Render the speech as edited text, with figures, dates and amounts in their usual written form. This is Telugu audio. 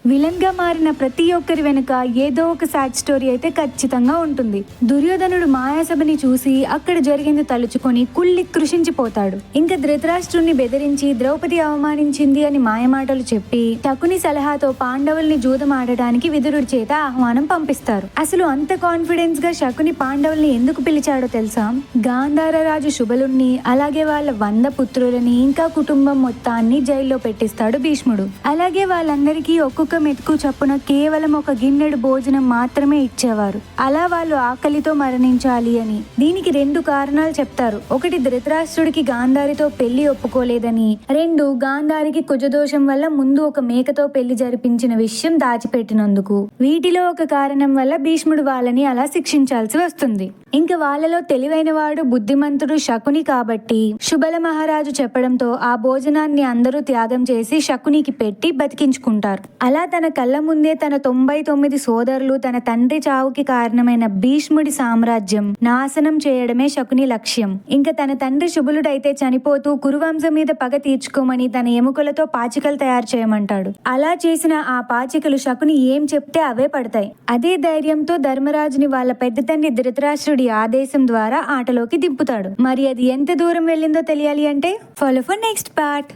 విలన్ గా మారిన ప్రతి ఒక్కరి వెనుక ఏదో ఒక సాడ్ స్టోరీ అయితే ఖచ్చితంగా ఉంటుంది. దుర్యోధనుడు మాయాసభని చూసి అక్కడ జరిగింది తలుచుకొని కుళ్ళి కృషించిపోతాడు. ఇంకా ధృతరాష్ట్రుణ్ణి బెదిరించి ద్రౌపది అవమానించింది అని మాయమాటలు చెప్పి శకుని సలహాతో పాండవుల్ని జూదం ఆడడానికి విదురుడి చేత ఆహ్వానం పంపిస్తారు. అసలు అంత కాన్ఫిడెన్స్ గా శకుని పాండవుల్ని ఎందుకు పిలిచాడో తెలుసా? గాంధార రాజు శుబలుణ్ణి అలాగే వాళ్ళ 100 పుత్రులని ఇంకా కుటుంబం మొత్తాన్ని జైల్లో పెట్టిస్తాడు భీష్ముడు. అలాగే వాళ్ళందరికీ ఒక్కొక్క మెతుకు చప్పున కేవలం ఒక గిన్నెడు భోజనం మాత్రమే ఇచ్చేవారు. అలా వాళ్ళు ఆకలితో మరణించాలి అని. దీనికి 2 కారణాలు చెప్తారు. ఒకటి, ధృతరాష్ట్రుడికి గాంధారితో పెళ్లి ఒప్పుకోలేదని. 2, గాంధారికి కుజదోషం వల్ల ముందు ఒక మేకతో పెళ్లి జరిపించిన విషయం దాచిపెట్టినందుకు. వీటిలో ఒక కారణం వల్ల భీష్ముడు వాళ్ళని అలా శిక్షించాల్సి వస్తుంది. ఇంకా వాళ్ళలో తెలివైన వాడు బుద్ధిమంతుడు శకుని కాబట్టి శుబల మహారాజు చెప్పడంతో ఆ భోజనాన్ని అందరూ త్యాగం చేసి శకునికి పెట్టి బతికించుకుంటారు. అలా తన కళ్ళ ముందే తన 99 సోదరులు తన తండ్రి చావుకి కారణమైన భీష్ముడి సామ్రాజ్యం నాశనం చేయడమే శకుని లక్ష్యం. ఇంకా తన తండ్రి శుబలుడైతే చనిపోతూ కురువంశం మీద పగ తీర్చుకోమని తన ఎముకలతో పాచికలు తయారు చేయమంటాడు. అలా చేసిన ఆ పాచికలు శకుని ఏం చెప్తే అవే పడతాయి. అదే ధైర్యంతో ధర్మరాజుని వాళ్ళ పెద్ద తండ్రి ధృతరాష్ట్రుడి ఆదేశం ద్వారా ఆటలోకి దింపుతాడు. మరి అది ఎంత దూరం వెళ్ళిందో తెలియాలి అంటే ఫాలో ఫర్ నెక్స్ట్ పార్ట్.